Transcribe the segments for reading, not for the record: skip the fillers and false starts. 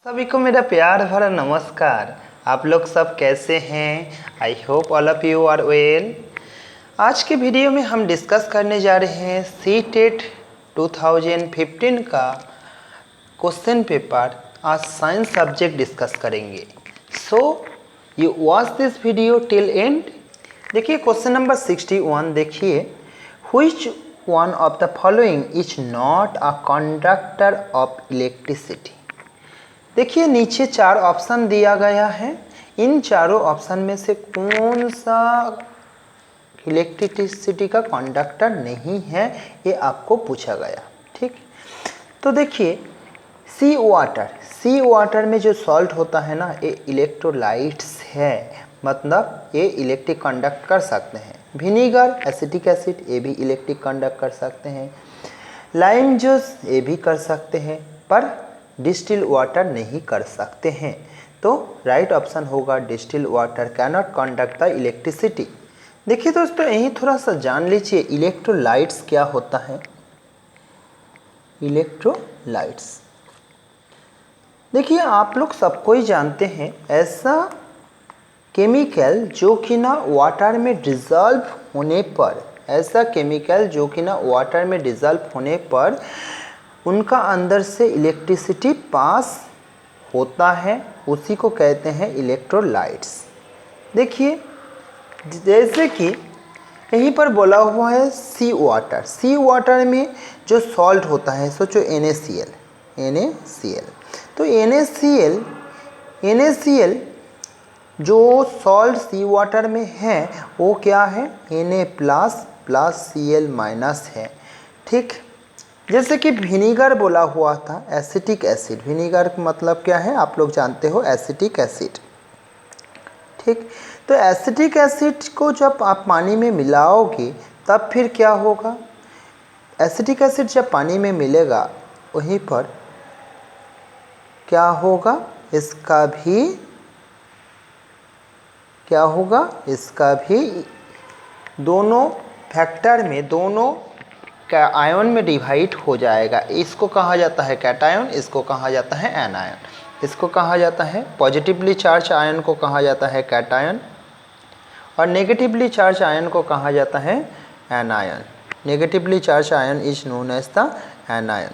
सभी को मेरा प्यार भरा नमस्कार। आप लोग सब कैसे हैं? I hope all of you are well. आज के वीडियो में हम डिस्कस करने जा रहे हैं सीटेट 2015 का क्वेश्चन पेपर। आज साइंस सब्जेक्ट डिस्कस करेंगे। So you watch this video till and. देखिए क्वेश्चन नंबर 61 देखिए, which one of the following is not a conductor of electricity. देखिए नीचे चार ऑप्शन दिया गया है। इन चारों ऑप्शन में से कौन सा इलेक्ट्रिसिटी का कंडक्टर नहीं है, ये आपको पूछा गया। ठीक, तो देखिए सी वाटर में जो सॉल्ट होता है ना, ये इलेक्ट्रोलाइट्स है, मतलब ये इलेक्ट्रिक कंडक्ट कर सकते हैं। विनीगर, एसिटिक एसिड, ये भी इलेक्ट्रिक कंडक्ट कर सकते हैं। लाइम जूस ये भी कर सकते हैं, पर डिस्टिल वाटर नहीं कर सकते हैं। तो राइट ऑप्शन होगा distil water cannot conduct the electricity. देखिए दोस्तों, यही थोड़ा सा जान लीजिए इलेक्ट्रोलाइट्स क्या होता है। इलेक्ट्रोलाइट्स देखिए आप लोग सबको ही जानते हैं, ऐसा केमिकल जो कि ना वाटर में डिज़ोल्व होने पर, ऐसा केमिकल जो कि ना वाटर में डिज़ोल्व होने पर उनका अंदर से इलेक्ट्रिसिटी पास होता है, उसी को कहते हैं इलेक्ट्रोलाइट्स। देखिए जैसे कि यहीं पर बोला हुआ है सी वाटर में जो सॉल्ट होता है, सोचो NaCl। तो NaCl जो सॉल्ट सी वाटर में है वो क्या है, Na प्लस Cl माइनस है। ठीक, जैसे कि विनीगर बोला हुआ था एसिटिक एसिड। विनीगर का मतलब क्या है आप लोग जानते हो, एसिटिक एसिड। ठीक, तो एसिटिक एसिड को जब आप पानी में मिलाओगे तब फिर क्या होगा, एसिटिक एसिड जब पानी में मिलेगा वहीं पर क्या होगा, इसका भी दोनों फैक्टर में, दोनों आयन में डिवाइड हो जाएगा। इसको कहा जाता है कैटायन, इसको कहा जाता है एनायन। इसको कहा जाता है पॉजिटिवली चार्ज आयन को कहा जाता है कैटायन, और नेगेटिवली चार्ज आयन को कहा जाता है anion. Negatively charge ion is known as the anion.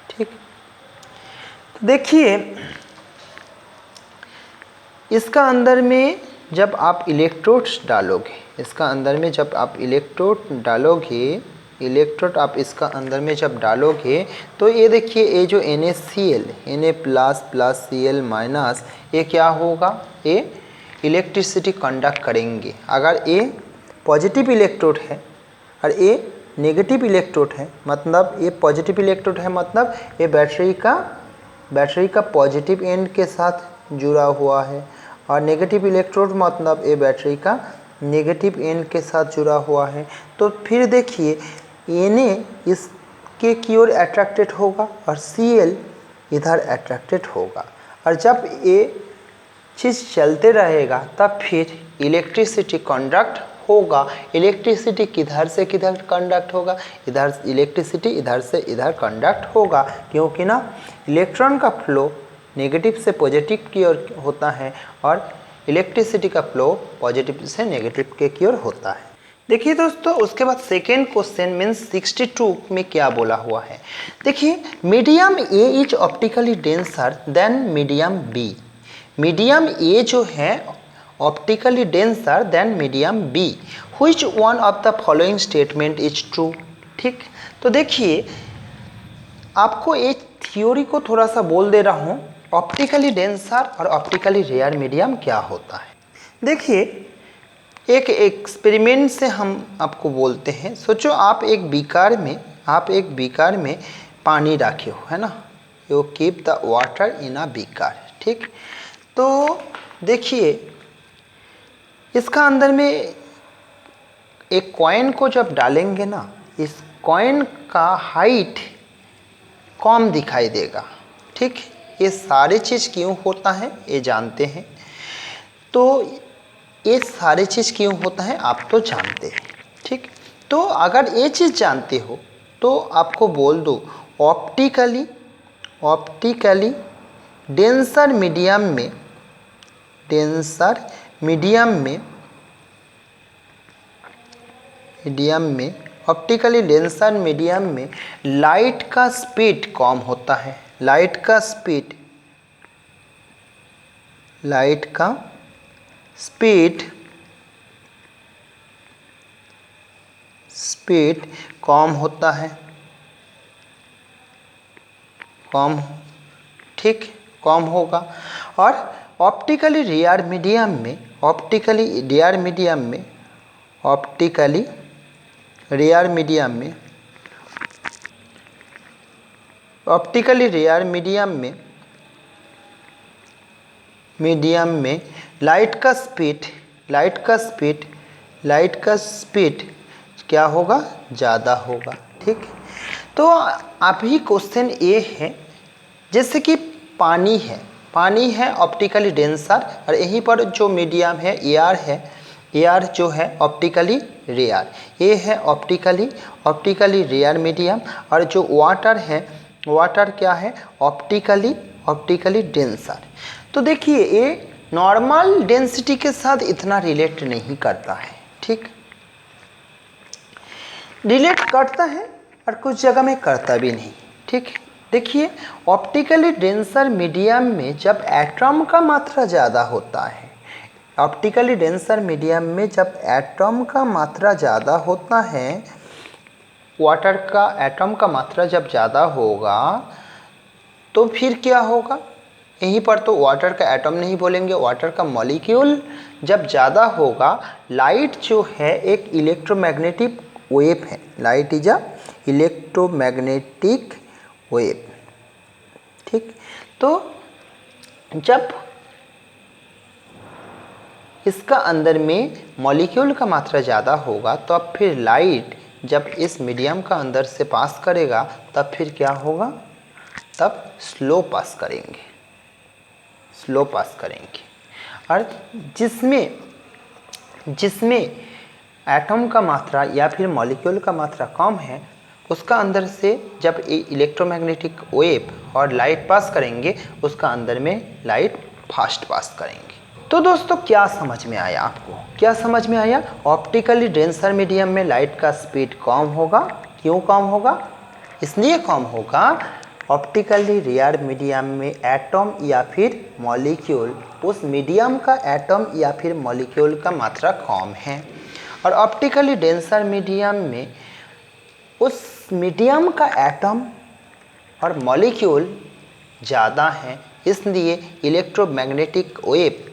ठीक, तो देखिए इसका अंदर में जब आप इलेक्ट्रोड डालोगे, इसका अंदर में जब आप इलेक्ट्रोड डालोगे, इलेक्ट्रोड आप इसका अंदर में जब डालोगे तो ये देखिए ये जो NaCl, Na plus Cl minus, ये क्या होगा, ये इलेक्ट्रिसिटी कंडक्ट करेंगे। अगर ये पॉजिटिव इलेक्ट्रोड है और ये नेगेटिव इलेक्ट्रोड है, मतलब ये पॉजिटिव इलेक्ट्रोड है मतलब ये बैटरी का पॉजिटिव एंड के साथ जुड़ा हुआ है, और नेगेटिव इलेक्ट्रोड मतलब ये बैटरी का नेगेटिव एंड के साथ जुड़ा हुआ है। तो फिर देखिए Na इसके की ओर अट्रैक्टेड होगा और Cl इधर अट्रैक्टेड होगा, और जब ये चीज़ चलते रहेगा तब फिर इलेक्ट्रिसिटी कंडक्ट होगा। इलेक्ट्रिसिटी किधर से किधर कंडक्ट होगा, इधर इलेक्ट्रिसिटी इधर से इधर कंडक्ट होगा, क्योंकि ना इलेक्ट्रॉन का फ्लो नेगेटिव से पॉजिटिव की ओर होता है और इलेक्ट्रिसिटी का फ्लो पॉजिटिव से नेगेटिव के की ओर होता है। देखिए दोस्तों, उसके बाद सेकेंड क्वेश्चन मीन्स 62 में क्या बोला हुआ है। देखिए medium A is optically denser than medium B. Medium A जो है optically denser than medium B. Which one of the following statement is true. ठीक, तो देखिए आपको एक थ्योरी को थोड़ा सा बोल दे रहा हूँ, ऑप्टिकली डेंसर और ऑप्टिकली रेयर मीडियम क्या होता है। देखिए एक एक्सपेरिमेंट से हम आपको बोलते हैं। सोचो आप एक बीकर में पानी रखे हो, है ना, you keep the water in a beaker. ठीक, तो देखिए इसका अंदर में एक कॉइन को जब डालेंगे ना, इस कॉइन का हाइट कम दिखाई देगा। ठीक, ये सारी चीज़ क्यों होता है ये जानते हैं। तो ये सारी चीज़ क्यों होता है आप तो जानते हैं। ठीक, तो अगर ये चीज़ जानते हो तो आपको बोल दो ऑप्टिकली डेंसर मीडियम में, डेंसर मीडियम में ऑप्टिकली डेंसर मीडियम में लाइट का स्पीड कम होता है। लाइट का स्पीड कम होता है, कम होगा। और ऑप्टिकली रेयर मीडियम में, ऑप्टिकली रेयर मीडियम में लाइट का स्पीड क्या होगा, ज़्यादा होगा। ठीक, तो अभी क्वेश्चन ये है, जैसे कि पानी है ऑप्टिकली डेंसर, और यहीं पर जो मीडियम है एयर जो है ऑप्टिकली रेयर, ये है ऑप्टिकली रेयर मीडियम। और जो वाटर क्या है, ऑप्टिकली डेंसर। तो देखिए ये नॉर्मल डेंसिटी के साथ इतना रिलेट नहीं करता है। ठीक, रिलेट करता है और कुछ जगह में करता भी नहीं। ठीक, देखिए ऑप्टिकली डेंसर मीडियम में जब एटम का मात्रा ज़्यादा होता है, ऑप्टिकली डेंसर मीडियम में जब एटम का मात्रा ज़्यादा होता है, वाटर का एटम का मात्रा जब ज़्यादा होगा तो फिर क्या होगा, यहीं पर तो वाटर का एटम नहीं बोलेंगे, वाटर का मॉलिक्यूल जब ज़्यादा होगा, लाइट जो है एक इलेक्ट्रोमैग्नेटिक वेव है, light is a electromagnetic wave. ठीक, तो जब इसका अंदर में मॉलिक्यूल का मात्रा ज़्यादा होगा तो अब फिर लाइट जब इस मीडियम का अंदर से पास करेगा तब फिर क्या होगा, तब स्लो पास करेंगे। और जिसमें एटम का मात्रा या फिर मॉलिक्यूल का मात्रा कम है, उसका अंदर से जब इलेक्ट्रोमैग्नेटिक वेव और लाइट पास करेंगे, उसका अंदर में लाइट फास्ट पास करेंगे। तो दोस्तों क्या समझ में आया आपको, क्या समझ में आया? ऑप्टिकली डेंसर मीडियम में लाइट का स्पीड कम होगा। क्यों कम होगा? इसलिए कम होगा ऑप्टिकली रेयर मीडियम में एटम या फिर मॉलिक्यूल, उस मीडियम का एटम या फिर मॉलिक्यूल का मात्रा कम है। और ऑप्टिकली डेंसर मीडियम में उस मीडियम का एटम और मॉलिक्यूल ज़्यादा है, इसलिए इलेक्ट्रोमैग्नेटिक वेव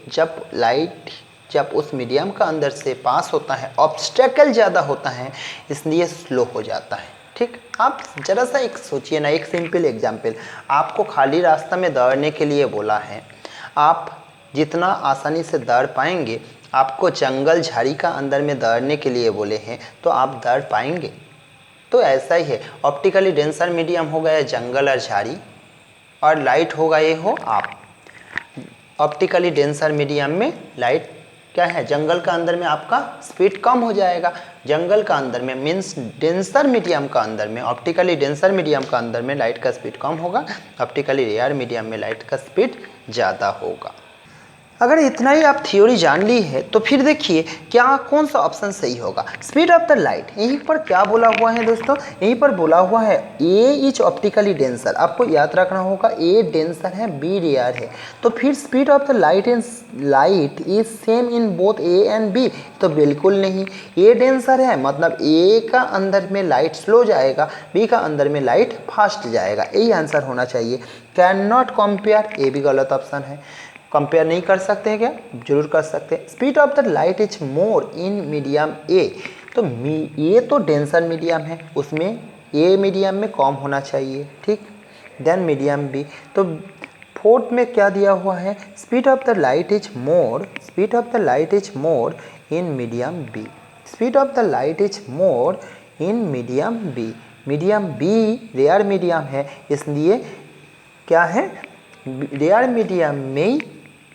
जब उस मीडियम का अंदर से पास होता है, ऑब्स्टेकल ज़्यादा होता है, इसलिए स्लो हो जाता है। ठीक, आप ज़रा सा एक सोचिए ना, एक सिंपल एग्जाम्पल, आपको खाली रास्ता में दौड़ने के लिए बोला है, आप जितना आसानी से दौड़ पाएंगे, आपको जंगल झाड़ी का अंदर में दौड़ने के लिए बोले हैं तो आप दौड़ पाएंगे? तो ऐसा ही है, ऑप्टिकली डेंसर मीडियम हो गया जंगल और झाड़ी, और लाइट होगा ये हो आप। ऑप्टिकली डेंसर मीडियम में लाइट क्या है, जंगल का अंदर में आपका स्पीड कम हो जाएगा, जंगल का अंदर में मीन्स डेंसर मीडियम का अंदर में, ऑप्टिकली डेंसर मीडियम का अंदर में लाइट का स्पीड कम होगा, ऑप्टिकली रेयर मीडियम में लाइट का स्पीड ज़्यादा होगा। अगर इतना ही आप थ्योरी जान ली है तो फिर देखिए क्या कौन सा ऑप्शन सही होगा। स्पीड ऑफ द लाइट, यहीं पर क्या बोला हुआ है दोस्तों, यहीं पर बोला हुआ है ए इज ऑप्टिकली डेंसर। आपको याद रखना होगा ए डेंसर है, बी रेयर है, तो फिर speed of the light is same in both A and B, तो बिल्कुल नहीं। ए डेंसर है मतलब ए का अंदर में लाइट स्लो जाएगा, बी का अंदर में लाइट फास्ट जाएगा, यही आंसर होना चाहिए। कैन नॉट कंपेयर, ये भी गलत ऑप्शन है, कंपेयर नहीं कर सकते हैं क्या? जरूर कर सकते हैं। Speed of the light is more in medium ए, तो ये तो डेंसर मीडियम है, उसमें ए मीडियम में कम होना चाहिए। ठीक, देन मीडियम बी, तो फोर्थ में क्या दिया हुआ है, speed of the light is more, speed of the light is more in medium B, speed of the light is more in medium B. Medium B rare medium है, इसलिए क्या है, रेयर मीडियम में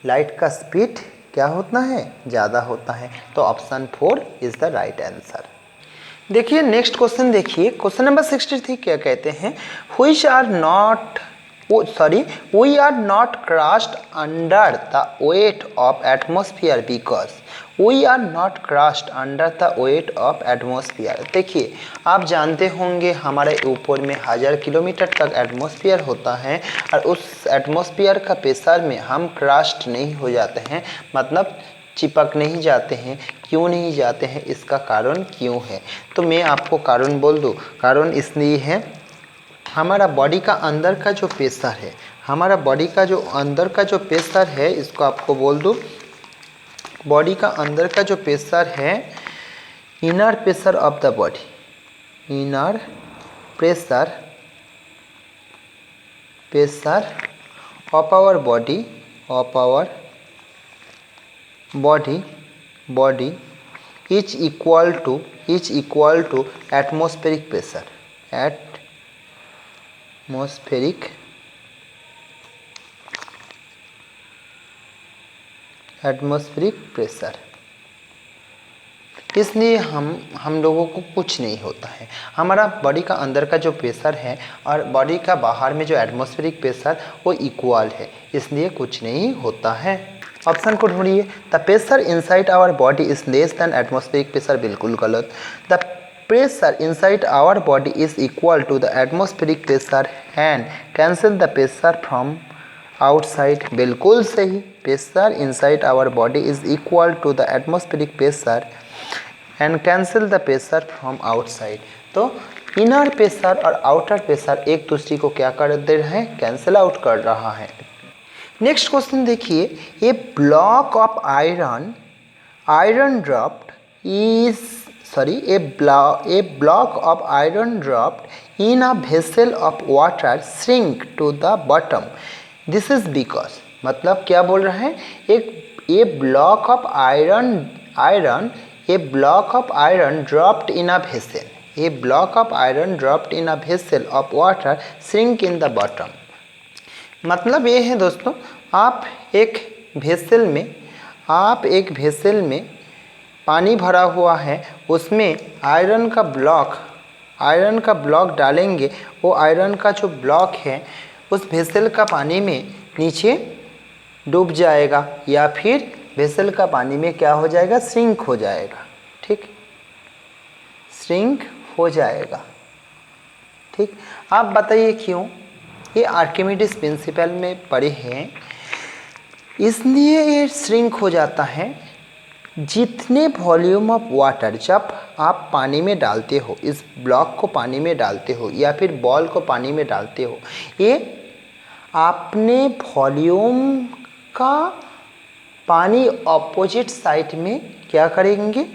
लाइट का speed क्या होता है, ज़्यादा होता है। तो option 4 is the right answer. देखिए नेक्स्ट क्वेश्चन, देखिए क्वेश्चन नंबर 63 क्या कहते हैं, which are not we are not crushed under the weight of atmosphere because we are not crushed under the weight of atmosphere। देखिए आप जानते होंगे हमारे ऊपर में 1000 किलोमीटर तक एटमॉस्फेयर होता है और उस एटमॉस्फेयर का प्रेशर में हम क्रश्ड नहीं हो जाते हैं, मतलब चिपक नहीं जाते हैं। क्यों नहीं जाते हैं, इसका कारण क्यों है, तो मैं आपको कारण बोल दूँ। कारण इसलिए है हमारा बॉडी का अंदर का जो प्रेशर है, हमारा बॉडी का जो अंदर का जो प्रेशर है, इसको आपको बोल दूँ बॉडी का अंदर का जो प्रेशर है, inner pressure of the body, inner pressure of our body, of our body is equal to atmospheric pressure, atmospheric pressure. इसलिए हम लोगों को कुछ नहीं होता है। हमारा बॉडी का अंदर का जो प्रेशर है और बॉडी का बाहर में जो एटमॉस्फेरिक प्रेशर वो इक्वल है, इसलिए कुछ नहीं होता है। ऑप्शन को ढूंढिए। The pressure inside our body is less than atmospheric pressure, बिल्कुल गलत। The pressure inside our body is equal to the atmospheric pressure and cancel the pressure from outside, बिल्कुल सही। Pressure inside our body is equal to the atmospheric pressure and cancel the pressure from outside. तो inner pressure और outer pressure एक दूसरे को क्या कर दे रहे हैं, कैंसिल आउट कर रहा है। नेक्स्ट क्वेश्चन देखिए, a block of iron dropped is a block of iron dropped in a vessel of water sink to the bottom, this is because, मतलब क्या बोल रहे हैं, a block of iron dropped in a vessel, a block of iron dropped in a vessel of water sink in the bottom। मतलब ये है दोस्तों, आप एक भेसल में पानी भरा हुआ है, उसमें आयरन का ब्लॉक डालेंगे, वो आयरन का जो ब्लॉक है उस भेसल का पानी में नीचे डूब जाएगा या फिर भेसल का पानी में क्या हो जाएगा, सिंक हो जाएगा। ठीक, सिंक हो जाएगा। ठीक, आप बताइए क्यों, ये आर्किमिडीज प्रिंसिपल में पढ़े हैं, इसलिए ये श्रिंक हो जाता है। जितने वॉल्यूम ऑफ वाटर जब आप पानी में डालते हो, इस ब्लॉक को पानी में डालते हो या फिर बॉल को पानी में डालते हो, ये अपने वॉल्यूम का पानी ऑपोजिट साइड में क्या करेंगे,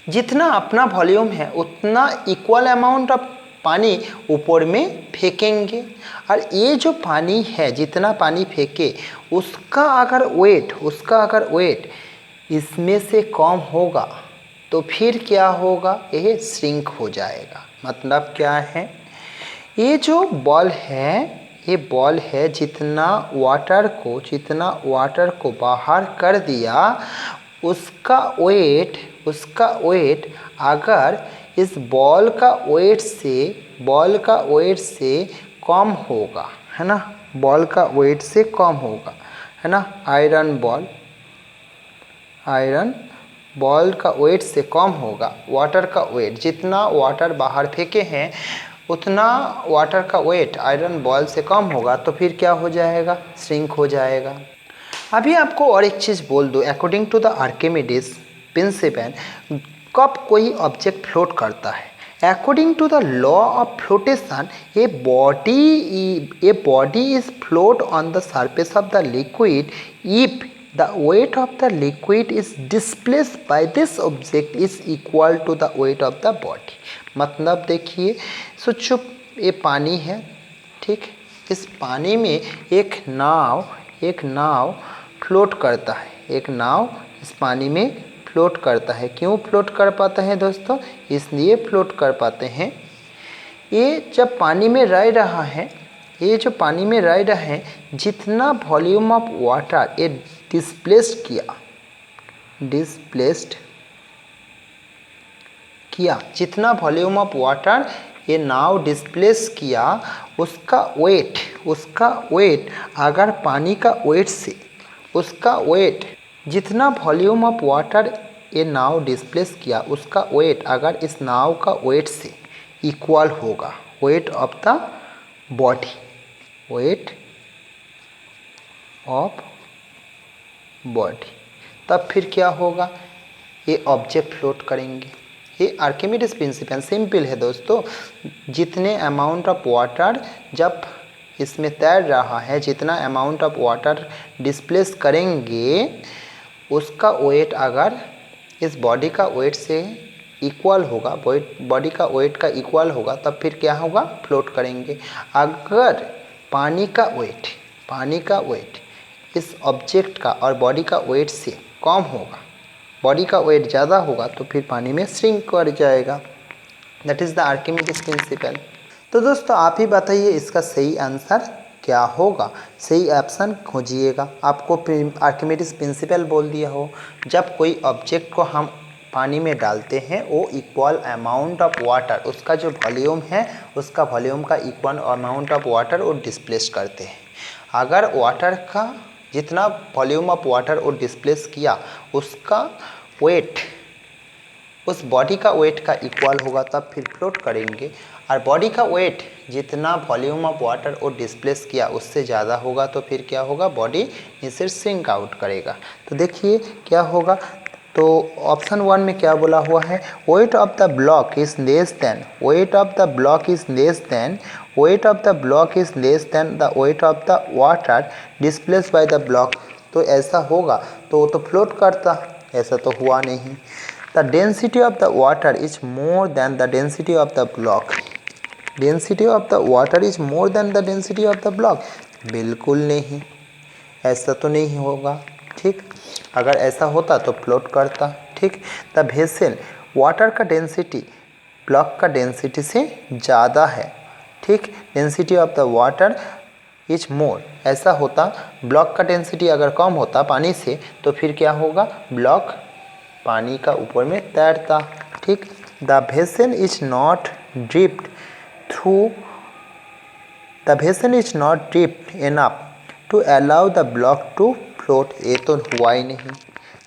जितना अपना वॉल्यूम है उतना इक्वल अमाउंट ऑफ पानी ऊपर में फेंकेंगे। और ये जो पानी है, जितना पानी फेंके उसका अगर वेट इसमें से कम होगा तो फिर क्या होगा, यह श्रिंक हो जाएगा। मतलब क्या है, ये जो बॉल है जितना वाटर को बाहर कर दिया, उसका वेट अगर इस बॉल का वेट से कम होगा, है ना, बॉल का वेट से कम होगा, है ना, आयरन बॉल का वेट से कम होगा, वाटर का वेट, जितना वाटर बाहर फेंके हैं उतना वाटर का वेट आयरन बॉल से कम होगा, तो फिर क्या हो जाएगा, श्रिंक हो जाएगा। अभी आपको और एक चीज़ बोल दूँ, according to the Archimedes principle, कब कोई ऑब्जेक्ट फ्लोट करता है, according to the law of flotation, a body is float on the surface of the liquid if the weight of the liquid is displaced by this object is equal to the weight of the body। मतलब देखिए सोचो, ये पानी है, ठीक, इस पानी में एक नाव फ्लोट करता है, एक नाव इस पानी में फ्लोट करता है। क्यों फ्लोट कर पाता है दोस्तों, इसलिए फ्लोट कर पाते हैं, ये जब पानी में रह रहा है, जितना वॉल्यूम ऑफ वाटर ये डिस्प्लेस्ड किया, जितना वॉल्यूम ऑफ वाटर ये नाव डिस्प्लेस किया, उसका वेट अगर पानी का वेट से, उसका वेट जितना वॉल्यूम ऑफ वाटर ये नाव डिस्प्लेस किया, उसका वेट अगर इस नाव का वेट से इक्वल होगा, wait of the body, weight of body, तब फिर क्या होगा, ये ऑब्जेक्ट फ्लोट करेंगे। ये आर्किमिडीज प्रिंसिपल सिंपल है दोस्तों। जितने अमाउंट ऑफ वाटर जब इसमें तैर रहा है, जितना अमाउंट ऑफ वाटर डिस्प्लेस करेंगे, उसका वेट अगर इस बॉडी का वेट से इक्वल होगा, बॉडी का वेट का इक्वल होगा, तब फिर क्या होगा, फ्लोट करेंगे। अगर पानी का वेट इस ऑब्जेक्ट का और बॉडी का वेट से कम होगा, बॉडी का वेट ज़्यादा होगा, तो फिर पानी में श्रिंक कर जाएगा। That is the Archimedes principal. तो दोस्तों आप ही बताइए इसका सही आंसर क्या होगा, सही ऑप्शन खोजिएगा। आपको आर्किमिडीज प्रिंसिपल बोल दिया हो, जब कोई ऑब्जेक्ट को हम पानी में डालते हैं, वो इक्वल अमाउंट ऑफ वाटर, उसका जो वॉल्यूम है, उसका वॉल्यूम का इक्वल अमाउंट ऑफ वाटर वो डिस्प्लेस करते हैं। अगर वाटर का जितना वॉल्यूम ऑफ वाटर वो डिस्प्लेस किया, उसका वेट उस बॉडी का वेट का इक्वल होगा, तब फिर फ्लोट करेंगे। और बॉडी का वेट जितना वॉल्यूम ऑफ वाटर वो डिस्प्लेस किया उससे ज़्यादा होगा, तो फिर क्या होगा, बॉडी नीचे सिंक आउट करेगा। तो देखिए क्या होगा, तो ऑप्शन 1 में क्या बोला हुआ है, wait of the block is less then, wait of the block is less then, wait of the block is less than the weight of the water displace by the block. तो ऐसा होगा तो वो तो फ्लोट करता, ऐसा तो हुआ नहीं। The density of the water is more than the density of the block, density of the water is more than the density of the block, बिल्कुल नहीं, ऐसा तो नहीं होगा। ठीक, अगर ऐसा होता तो फ्लोट करता। ठीक, द वेसल वाटर का डेंसिटी ब्लॉक का डेंसिटी से ज़्यादा है। ठीक, density of the water is more, ऐसा होता, ब्लॉक का डेंसिटी अगर कम होता पानी से, तो फिर क्या होगा, ब्लॉक पानी का ऊपर में तैरता। ठीक, the vessel is not drift through, the vessel is not drift enough to allow the block to float, ये तो हुआ ही नहीं।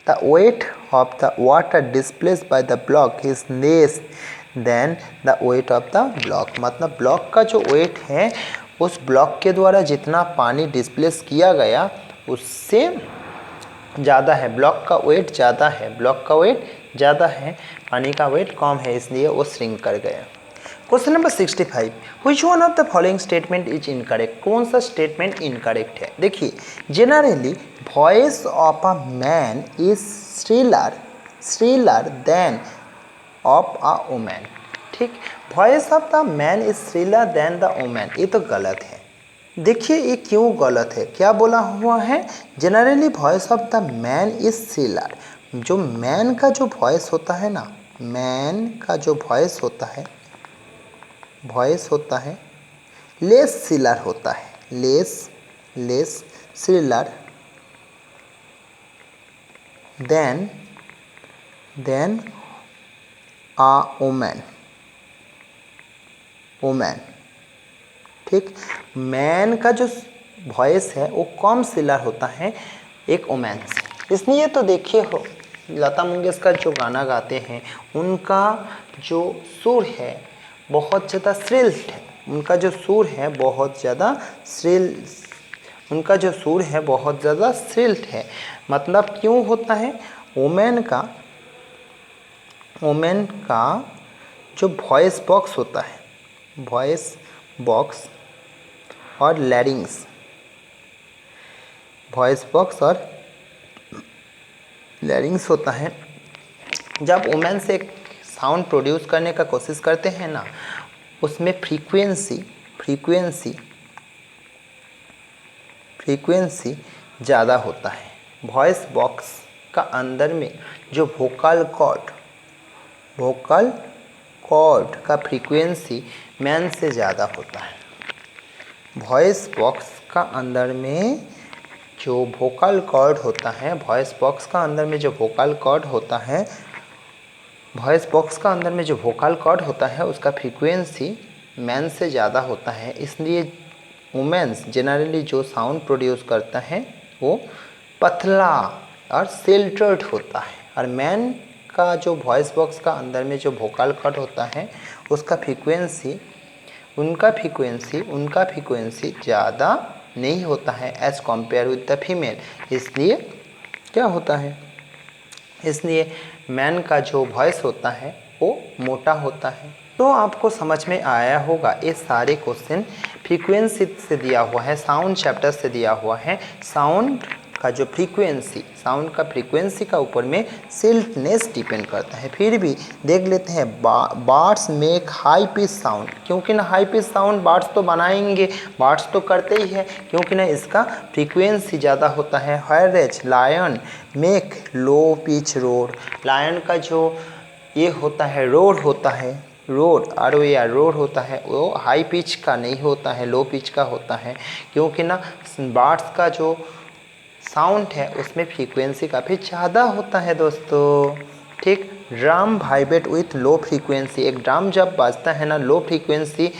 The weight of the water displace by the block is less than the weight of the block, मतलब block का जो wait है, उस ब्लॉक के द्वारा जितना पानी डिस्प्लेस किया गया उससे ज़्यादा है, ब्लॉक का वेट ज़्यादा है, ब्लॉक का वेट ज़्यादा है, पानी का वेट कम है, इसलिए वो श्रिंक कर गया। Question number 65, which one of the following statement is incorrect, कौन सा स्टेटमेंट इनकरेक्ट है। देखिए, generally voice of a man is shriller than of a woman. ठीक, voice of the man is shriller than the woman, ये तो गलत है। देखिए ये क्यों गलत है, क्या बोला हुआ है, generally voice of the man is श्रीलर, जो मैन का जो वॉइस होता है ना, मैन का जो वॉइस होता है लेस श्रीलर होता है, लेस श्रीलर देन आ वुमेन। ठीक, मैन का जो वॉइस है वो कम श्रीलर होता है एक वुमेन से, इसलिए तो देखिए हो लता मंगेशकर जो गाना गाते हैं, उनका जो सुर है बहुत ज़्यादा श्रिल है, उनका जो सुर है बहुत ज़्यादा श्रिल है। मतलब क्यों होता है, वुमेन का जो वॉइस बॉक्स होता है, वॉइस बॉक्स और लैरिंग्स, वॉइस बॉक्स और लैरिंग्स होता है, जब वुमेन से साउंड प्रोड्यूस करने का कोशिश करते हैं ना, उसमें फ्रीक्वेंसी ज़्यादा होता है। वॉइस बॉक्स का अंदर में जो वोकल कॉर्ड का फ्रीक्वेंसी मैन से ज़्यादा होता है। वॉइस बॉक्स का अंदर में जो वोकल कॉर्ड होता है, वॉइस बॉक्स का अंदर में जो वोकल कॉर्ड होता है, उसका फ्रीक्वेंसी मैन से ज़्यादा होता है, इसलिए वुमेन्स जनरली जो साउंड प्रोड्यूस करता है वो पतला और शेल्टर्ड होता है, और मैन का जो वॉइस बॉक्स का अंदर में जो वोकल कॉर्ड होता है उसका उनका फ्रीक्वेंसी ज़्यादा नहीं होता है as compare with the female. इसलिए क्या होता है, इसलिए मैन का जो वॉइस होता है वो मोटा होता है। तो आपको समझ में आया होगा, ये सारे क्वेश्चन फ्रीक्वेंसी से दिया हुआ है, साउंड चैप्टर से दिया हुआ है। साउंड का फ्रीक्वेंसी का ऊपर में सिल्टनेस डिपेंड करता है। फिर भी देख लेते हैं, birds make high pitch sound, क्योंकि ना हाई पिच साउंड बर्ड्स तो बनाएंगे, बर्ड्स तो करते ही है, क्योंकि ना इसका फ्रीक्वेंसी ज़्यादा होता है। Whereas lion make low pitch roar, lion का जो ये होता है रोर होता है, रोर रोर होता है, वो हाई पिच का नहीं होता है, लो पिच का होता है, क्योंकि ना बर्ड्स का जो साउंड है उसमें फ्रीक्वेंसी काफ़ी ज़्यादा होता है दोस्तों। ठीक, drum vibrate with low frequency, एक ड्रम जब बजता है ना लो फ्रीक्वेंसी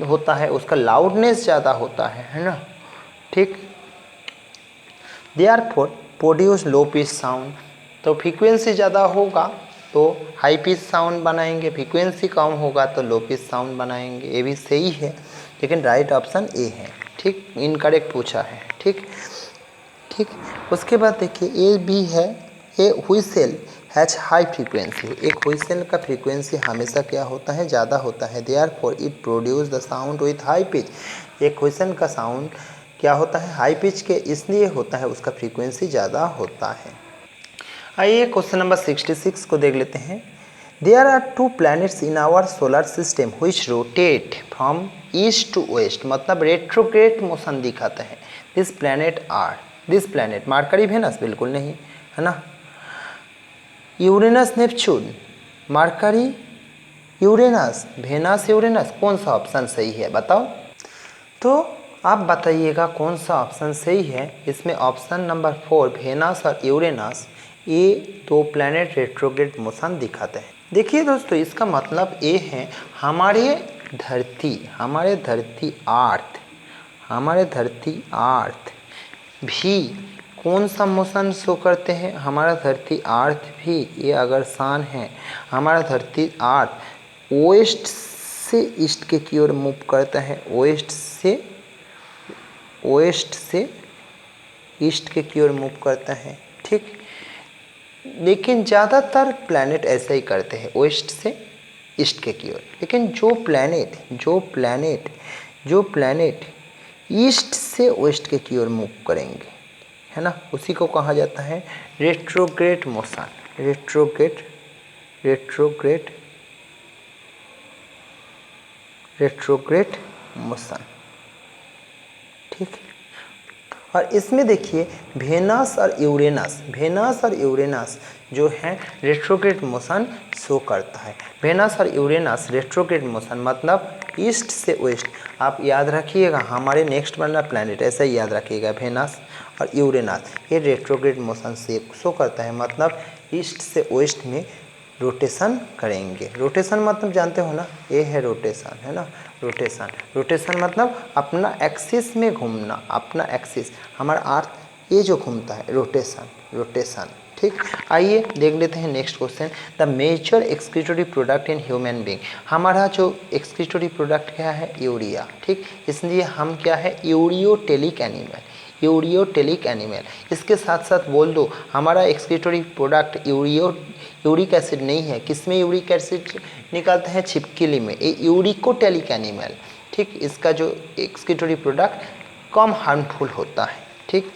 होता है, उसका लाउडनेस ज़्यादा होता है ना। ठीक, therefore produce low pitch sound, तो फ्रीक्वेंसी ज़्यादा होगा तो हाई पिच साउंड बनाएंगे, फ्रीक्वेंसी कम होगा तो लो पिच साउंड बनाएंगे। ये भी सही है, लेकिन राइट ऑप्शन ए है। ठीक, इनकरेक्ट पूछा है। ठीक, उसके बाद देखिए ए बी है, ए व्हिसल हैज हाई फ्रीक्वेंसी, एक व्हिसल का फ्रीक्वेंसी हमेशा क्या होता है, ज़्यादा होता है। Therefore it produce the sound with high pitch, एक व्हिसल का साउंड क्या होता है, हाई पिच के इसलिए होता है, उसका फ्रीक्वेंसी ज़्यादा होता है। आइए क्वेश्चन नंबर 66 को देख लेते हैं। There are 2 planets in our solar system which rotate from east to west, मतलब रेट्रोग्रेड मोशन दिखाते हैं। दिस प्लैनेट मरकरी वेनस, बिल्कुल नहीं है ना, Uranus Neptune, Mercury Uranus, Venus Uranus, कौन सा ऑप्शन सही है बताओ। तो आप बताइएगा कौन सा ऑप्शन सही है। इसमें ऑप्शन नंबर 4 वेनस और यूरेनस, ये 2 प्लैनेट रेट्रोग्रेड मोशन दिखाते हैं। देखिए दोस्तों, इसका मतलब ये है हमारे धरती अर्थ भी कौन सा मोशन शो करते हैं, हमारा धरती अर्थ भी, ये अगर सान है, हमारा धरती अर्थ वेस्ट से ईस्ट के की ओर मूव करता है, वेस्ट से ईस्ट के की ओर मूव करता है। ठीक, लेकिन ज़्यादातर प्लैनेट ऐसा ही करते हैं, वेस्ट से ईस्ट के की ओर। लेकिन जो प्लैनेट ईस्ट से वेस्ट के की ओर मूव करेंगे, है ना, उसी को कहा जाता है रेट्रोग्रेड मोशन। Retrograde motion. ठीक, और इसमें देखिए वेनस और यूरेनस जो है रेट्रोग्रेड मोशन शो करता है। वेनस और यूरेनस रेट्रोग्रेड मोशन मतलब ईस्ट से वेस्ट। आप याद रखिएगा, हमारे नेक्स्ट वाला प्लैनेट ऐसा ही याद रखिएगा, वेनस और यूरेनस ये रेट्रोग्रेड मोशन से शो करता है, मतलब ईस्ट से वेस्ट में रोटेशन करेंगे। रोटेशन मतलब जानते हो ना, ये है रोटेशन, है ना, रोटेशन मतलब अपना एक्सिस में घूमना, अपना एक्सिस, हमारा अर्थ ये जो घूमता है, रोटेशन। ठीक, आइए देख लेते हैं next question. The major excretory product in human being, हमारा जो एक्सक्रीटरी प्रोडक्ट क्या है, यूरिया। ठीक, इसलिए हम क्या है, यूरियोटेलिक एनिमल। इसके साथ साथ बोल दो हमारा एक्सक्रीटरी प्रोडक्ट यूरिक एसिड नहीं है, किसमें यूरिक एसिड निकालते हैं, छिपकली में, ये यूरिकोटेलिक एनिमल। ठीक, इसका जो एक्सक्रीटरी प्रोडक्ट कम हार्मफुल होता है। ठीक,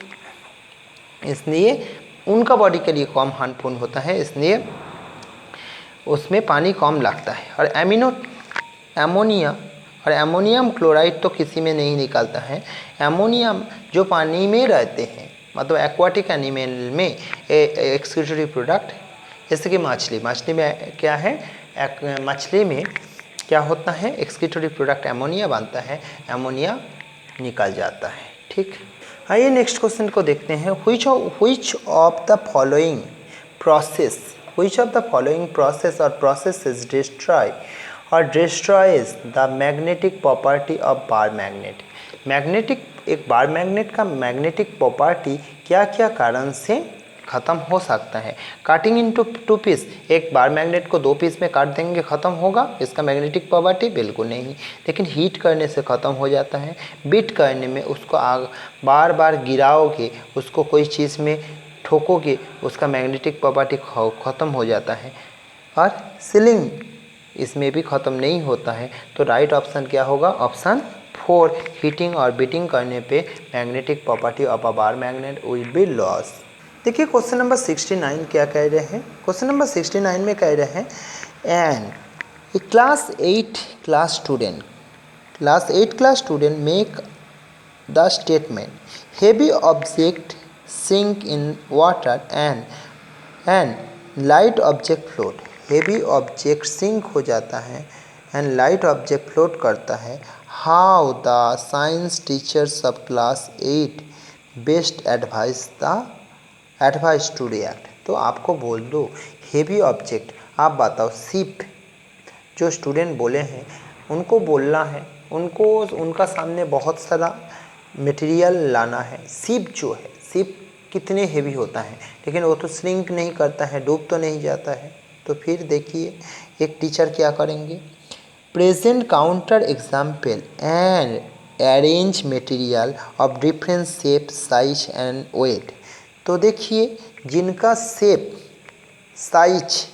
इसलिए उनका बॉडी के लिए कम हार्मफुल होता है, इसलिए उसमें पानी कम लगता है। और एमोनियम क्लोराइड तो किसी में नहीं निकलता है। एमोनियम जो पानी में रहते हैं, मतलब एक्वाटिक एनिमल में एक्सक्रीटरी प्रोडक्ट, जैसे कि मछली में क्या है, मछली में क्या होता है, एक्सक्रीटरी प्रोडक्ट एमोनिया बनता है, एमोनिया निकल जाता है। ठीक, आइए नेक्स्ट क्वेश्चन को देखते हैं। which of the following process or processes destroy और destroys the magnetic property of bar magnet. Magnetic एक बार मैग्नेट का मैग्नेटिक प्रॉपर्टी क्या क्या कारण से ख़त्म हो सकता है। काटिंग इनटू टू पीस, एक बार मैग्नेट को 2 पीस में काट देंगे ख़त्म होगा इसका मैग्नेटिक प्रॉपर्टी? बिल्कुल नहीं, लेकिन हीट करने से ख़त्म हो जाता है। बीट करने में उसको बार बार गिराओगे, उसको कोई चीज़ में ठोकोगे, उसका मैग्नेटिक प्रॉपर्टी ख़त्म हो जाता है। और सीलिंग इसमें भी ख़त्म नहीं होता है। तो राइट ऑप्शन क्या होगा? ऑप्शन 4, हीटिंग और बीटिंग करने पे magnetic property of a bar magnet will be loss. देखिए क्वेश्चन नंबर 69 क्या कह रहे हैं। क्वेश्चन नंबर 69 में कह रहे हैं and a class 8 class student make the statement heavy object sink in water and light object float. Heavy object sink हो जाता है एंड लाइट ऑब्जेक्ट फ्लोट करता है। How the science teachers of class 8 best advice to react. तो आपको बोल दो heavy object, आप बताओ शिप जो स्टूडेंट बोले हैं उनको बोलना है, उनको उनका सामने बहुत सारा मटेरियल लाना है। शिप जो है, शिप कितने हेवी होता है, लेकिन वो तो श्रिंक नहीं करता है, डूब तो नहीं जाता है। तो फिर देखिए एक टीचर क्या करेंगे, present counter example and arrange material of different shape size and weight. तो देखिए जिनका शेप साइज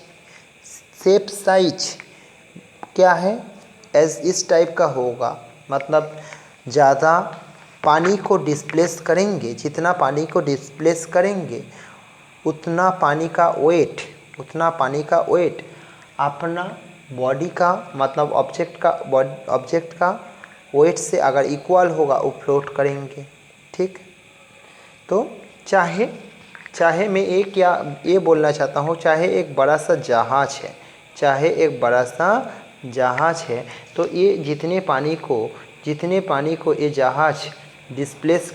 क्या है, इस टाइप का होगा, मतलब ज़्यादा पानी को डिस्प्लेस करेंगे, जितना पानी को डिस्प्लेस करेंगे उतना पानी का वेट अपना बॉडी का, मतलब ऑब्जेक्ट का वेट से अगर इक्वल होगा वो फ्लोट करेंगे। ठीक, तो चाहे मैं ये बोलना चाहता हूँ, चाहे एक बड़ा सा जहाज़ है, तो ये जितने पानी को ये जहाज़ डिस्प्लेस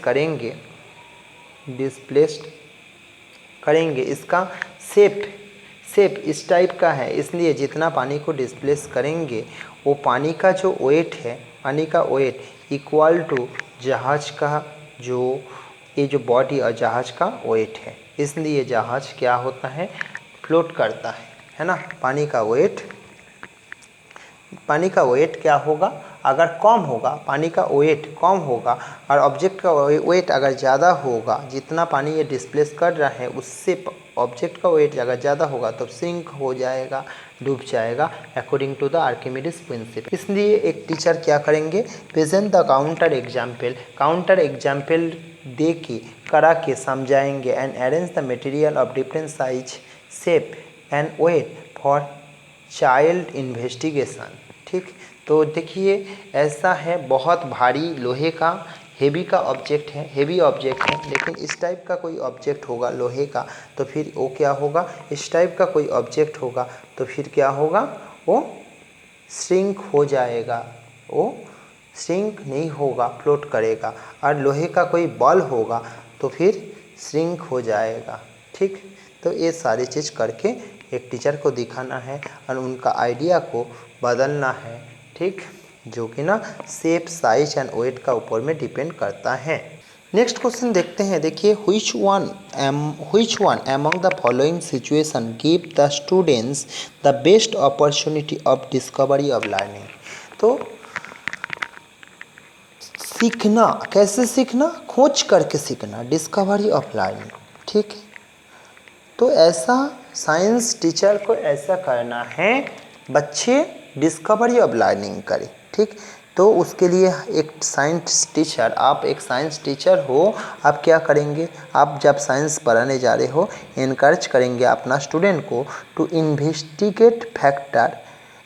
करेंगे, इसका शेप इस टाइप का है, इसलिए जितना पानी को डिस्प्लेस करेंगे वो पानी का जो वेट है, पानी का वेट इक्वल टू जहाज़ का जो बॉडी और जहाज़ का वेट है, इसलिए जहाज़ क्या होता है, फ्लोट करता है ना। पानी का वेट क्या होगा, अगर कम होगा, पानी का वेट कम होगा और ऑब्जेक्ट का वेट अगर ज़्यादा होगा, जितना पानी ये डिस्प्लेस कर रहा है उससे ऑब्जेक्ट का वेट अगर ज़्यादा होगा तो सिंक हो जाएगा, डूब जाएगा, according to the Archimedes principle. इसलिए एक टीचर क्या करेंगे, प्रेजेंट द काउंटर एग्जाम्पल दे के करा के समझाएंगे and arrange the material of different size shape and weight for child investigation. ठीक, तो देखिए ऐसा है, बहुत भारी लोहे का हेवी ऑब्जेक्ट है, लेकिन इस टाइप का कोई ऑब्जेक्ट होगा लोहे का, तो फिर वो क्या होगा, इस टाइप का कोई ऑब्जेक्ट होगा तो फिर क्या होगा, वो श्रिंक हो जाएगा, वो श्रिंक नहीं होगा, फ्लोट करेगा। और लोहे का कोई बॉल होगा तो फिर श्रिंक हो जाएगा। ठीक, तो ये सारी चीज़ करके एक टीचर को दिखाना है और उनका आइडिया को बदलना है। ठीक, जो कि ना शेप साइज एंड वेट का ऊपर में डिपेंड करता है। नेक्स्ट क्वेश्चन देखते हैं। देखिए which one among the following situation give the students the best opportunity of discovery of learning। तो सीखना, कैसे सीखना, खोज करके सीखना, डिस्कवरी ऑफ लर्निंग। ठीक, तो ऐसा साइंस टीचर को ऐसा करना है, बच्चे डिस्कवरी ऑफ लर्निंग करें। ठीक, तो उसके लिए एक साइंस टीचर, आप एक साइंस टीचर हो, आप क्या करेंगे, आप जब साइंस पढ़ाने जा रहे हो इनकरेज करेंगे अपना स्टूडेंट को to investigate factor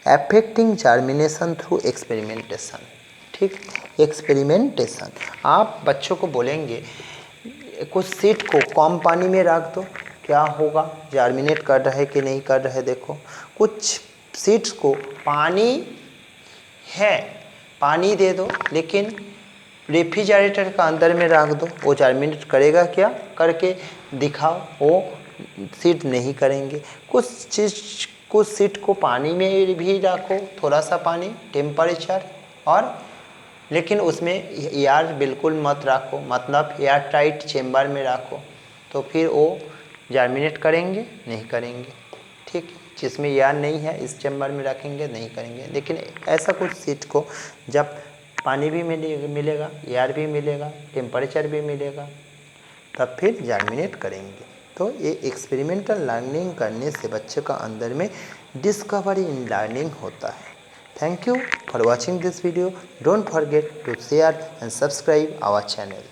affecting germination through experimentation. ठीक, एक्सपेरिमेंटेशन, आप बच्चों को बोलेंगे कुछ सीड को कम पानी में रख दो, क्या होगा, जर्मिनेट कर रहा है कि नहीं कर रहा है। देखो कुछ सीड्स को पानी दे दो, लेकिन रेफ्रिजरेटर का अंदर में रख दो, वो जर्मिनेट करेगा क्या, करके दिखाओ, वो सीड नहीं करेंगे। कुछ सीड को पानी में भी रखो, थोड़ा सा पानी टेम्परेचर, और लेकिन उसमें एयर बिल्कुल मत रखो, मतलब एयर टाइट चेम्बर में रखो, तो फिर वो जर्मिनेट करेंगे नहीं करेंगे। ठीक, जिसमें एयर नहीं है इस चेम्बर में रखेंगे नहीं करेंगे। लेकिन ऐसा कुछ सीड को जब पानी भी मिलेगा, एयर भी मिलेगा, टेम्परेचर भी मिलेगा, तब फिर जर्मिनेट करेंगे। तो ये एक्सपेरिमेंटल लर्निंग करने से बच्चे का अंदर में डिस्कवरी इन लर्निंग होता है। Thank you for watching this video. Don't forget to share and subscribe our channel.